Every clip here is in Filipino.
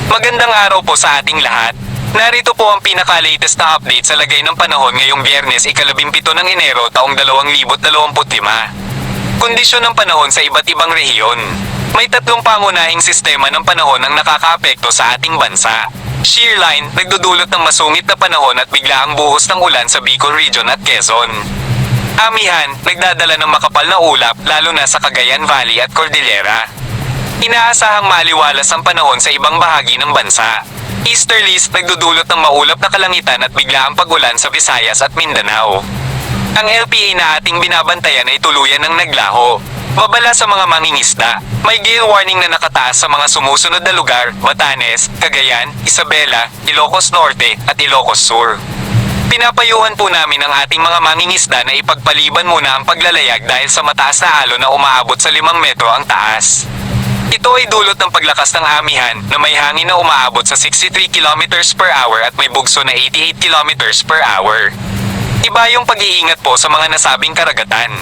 Magandang araw po sa ating lahat. Narito po ang pinaka-latest na update sa lagay ng panahon ngayong Biyernes, ika-17 ng Enero taong 2025. Kondisyon ng panahon sa iba't ibang rehiyon. May tatlong pangunahing sistema ng panahon ang nakakaapekto sa ating bansa. Shear line, nagdudulot ng masungit na panahon at biglaang buhos ng ulan sa Bicol Region at Quezon. Amihan, nagdadala ng makapal na ulap lalo na sa Cagayan Valley at Cordillera. Inaasahang maaliwalas ang panahon sa ibang bahagi ng bansa. Easterlies, nagdudulot ng maulap na kalangitan at biglaang pag-ulan sa Visayas at Mindanao. Ang LPA na ating binabantayan ay tuluyan ng naglaho. Babala sa mga mangingisda. May gale warning na nakataas sa mga sumusunod na lugar: Batanes, Cagayan, Isabela, Ilocos Norte at Ilocos Sur. Pinapayuhan po namin ang ating mga mangingisda na ipagpaliban muna ang paglalayag dahil sa mataas na alon na umaabot sa 5 metro ang taas. Ito ay dulot ng paglakas ng amihan na may hangin na umaabot sa 63 km per hour at may bugso na 88 km per hour. Iba yung pag-iingat po sa mga nasabing karagatan.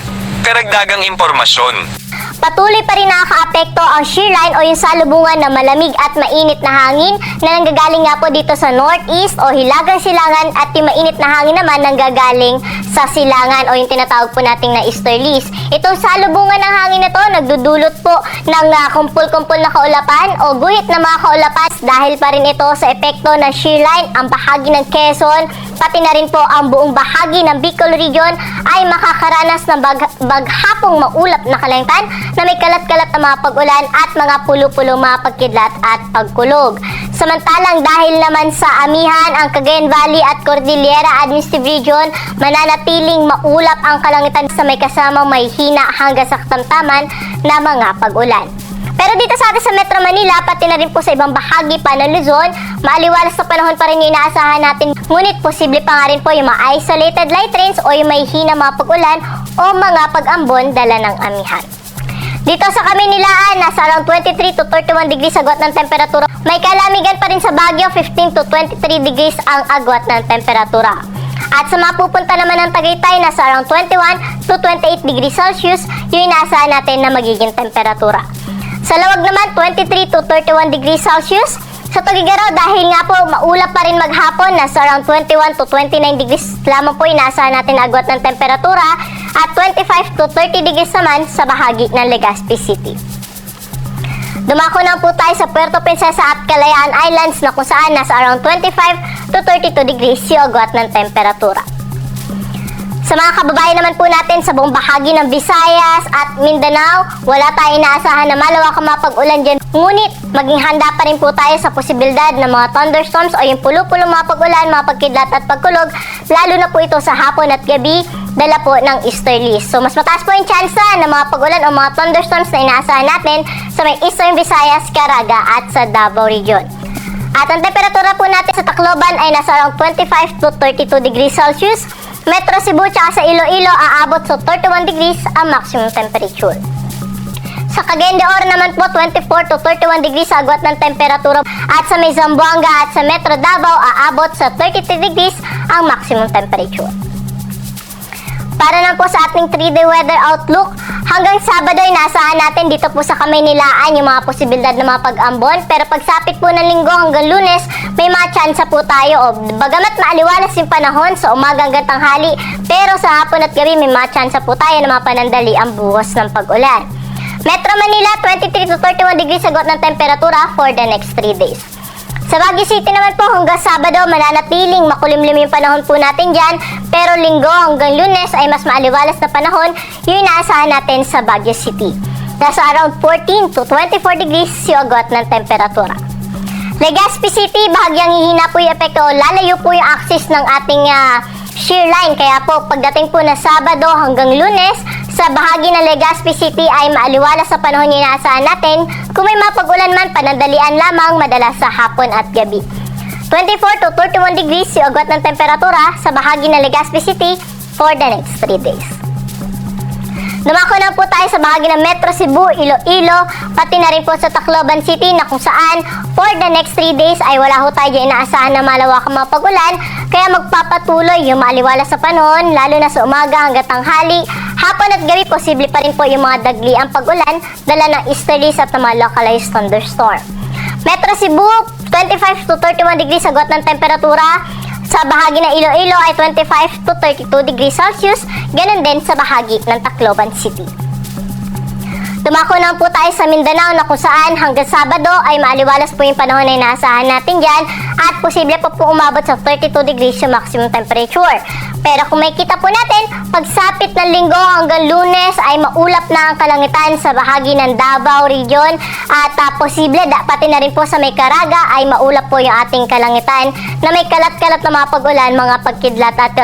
Karagdagang impormasyon. Patuloy pa rin nakakaapekto ang shear line o yung salubungan ng malamig at mainit na hangin na nanggagaling nga po dito sa northeast o hilagang silangan, at yung mainit na hangin naman nanggagaling sa silangan o yung tinatawag po nating na easterlies. Itong salubungan ng hangin na to nagdudulot po ng kumpul-kumpul na kaulapan o guhit na mga kaulapan dahil pa rin ito sa epekto ng shear line. Ang bahagi ng Quezon, pati na rin po ang buong bahagi ng Bicol Region ay makakaranas ng baghapong maulap na kalangitan na may kalat-kalat na mga pag-ulan at mga pulo-pulo mga pagkidlat at pagkulog. Samantalang dahil naman sa amihan, ang Cagayan Valley at Cordillera Administrative Region, mananatiling maulap ang kalangitan sa may kasamang may hina hanggang sa katamtaman na mga pag-ulan. Pero dito sa atin sa Metro Manila, pati na rin po sa ibang bahagi pa ng Luzon, maaliwalas na panahon pa rin yung inaasahan natin. Ngunit posible pa nga rin po yung mga isolated light rains o yung may hina mga pag-ulan o mga pag-ambon dala ng amihan. Dito sa Kamaynilaan, nasa around 23 to 31 degrees agwat ng temperatura. May kalamigan pa rin sa Baguio, 15 to 23 degrees ang agwat ng temperatura. At sa mapupunta naman ng Tagaytay, nasa around 21 to 28 degrees Celsius yung inaasahan natin na magiging temperatura. Sa Lawag naman, 23 to 31 degrees Celsius. Sa Tuguegarao, dahil nga po maulap pa rin maghapon, nasa around 21 to 29 degrees lamang po inaasahan natin agwat ng temperatura, at 25 to 30 degrees naman sa bahagi ng Legazpi City. Dumako na po tayo sa Puerto Princesa at Kalayaan Islands na kung saan nasa around 25 to 32 degrees yung agwat ng temperatura. Sa mga kababayan naman po natin sa buong bahagi ng Visayas at Mindanao, wala tayong inaasahan na malawak ang mga pag-ulan dyan. Ngunit, maging handa pa rin po tayo sa posibilidad ng mga thunderstorms o yung pulo-pulo mga pag-ulan, mga pagkidlat at pagkulog, lalo na po ito sa hapon at gabi, dala po ng easterlies. So, mas mataas po yung tsansa ng mga pag-ulan o mga thunderstorms na inaasahan natin sa may Eastern Visayas, Caraga at sa Davao Region. At ang temperatura po natin sa Tacloban ay nasa around 25 to 32 degrees Celsius. Metro Cebu at sa Iloilo aabot sa 31 degrees ang maximum temperature. Sa Cagayan de Oro naman po 24 to 31 degrees agwat ng temperatura, at sa may Zamboanga at sa Metro Davao aabot sa 33 degrees ang maximum temperature. Para lang po sa ating 3-day weather outlook, hanggang Sabado ay naasahan natin dito po sa Kamaynilaan yung mga posibilidad ng mga pag-ambon, pero pagsapit po ng Linggo hanggang Lunes, may mga tsansa po tayo. Bagamat maaliwalas yung panahon sa umaga hanggang tanghali, pero sa hapon at gabi may mga tsansa po tayo na mga panandali ang buhos ng pag-ulan. Metro Manila, 23 to 31 degrees agwat ng temperatura for the next 3 days. Sa Baguio City naman po hanggang Sabado mananatiling makulimlim yung panahon po natin dyan, pero Linggo hanggang Lunes ay mas maaliwalas na panahon yung inaasahan natin sa Baguio City. Nasa around 14 to 24 degrees yung agwat ng temperatura. Legazpi City, bahagyang hihina po yung epekto, lalayo po yung axis ng ating shear line, kaya po pagdating po na Sabado hanggang Lunes, sa bahagi ng Legazpi City ay maaliwalas sa panahon yung inaasahan natin. Kung may mapag-ulan man, panandalian lamang, madalas sa hapon at gabi. 24 to 31 degrees yung agwat ng temperatura sa bahagi ng Legazpi City for the next 3 days. Dumako na po tayo sa bahagi ng Metro Cebu, Iloilo, pati na rin po sa Tacloban City na kung saan for the next 3 days ay wala ho tayo inaasahan na malawak ang mga pag-ulan, kaya magpapatuloy yung maaliwalas sa panahon, lalo na sa umaga hanggang tanghali. Hapon at gabi, posible pa rin po yung mga dagli ang pag-ulan, dala ng easterlies at mga localized thunderstorm. Metro Cebu, 25 to 31 degrees agwat ng temperatura. Sa bahagi ng Iloilo ay 25 to 32 degrees Celsius. Ganun din sa bahagi ng Tacloban City. Dumako naman po tayo sa Mindanao na kung saan hanggang Sabado ay maaliwalas po yung panahon na inaasahan natin dyan at posible po umabot sa 32 degrees yung maximum temperature. Pero kung may kita po natin, pagsapit ng Linggo hanggang Lunes ay maulap na ang kalangitan sa bahagi ng Davao Region at posible pati na rin po sa may Caraga ay maulap po yung ating kalangitan na may kalat-kalat na mga pag-ulan, mga pagkidlat at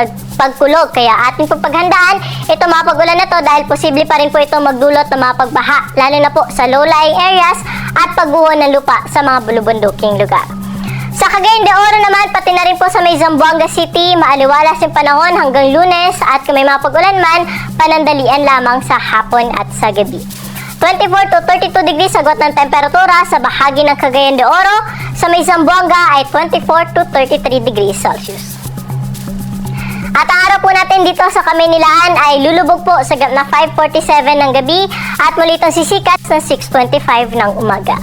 pagkulog. Kaya ating pong paghandaan ito mga pag-ulan na to dahil posible pa rin po ito magdulot ng mga pagbaha lalo na po sa low-lying areas at pagguho ng lupa sa mga bulubunduking lugar. Sa Cagayan de Oro naman, pati na rin po sa may Zamboanga City, maaliwalas yung panahon hanggang Lunes at kung may mga pag-ulan man, panandalian lamang sa hapon at sa gabi. 24 to 32 degrees agwat ng temperatura sa bahagi ng Cagayan de Oro, sa may Zamboanga ay 24 to 33 degrees Celsius. At ang araw po natin dito sa Kamaynilaan ay lulubog po sa na 5:47 ng gabi at muli itong sisikat sa 6:25 ng umaga.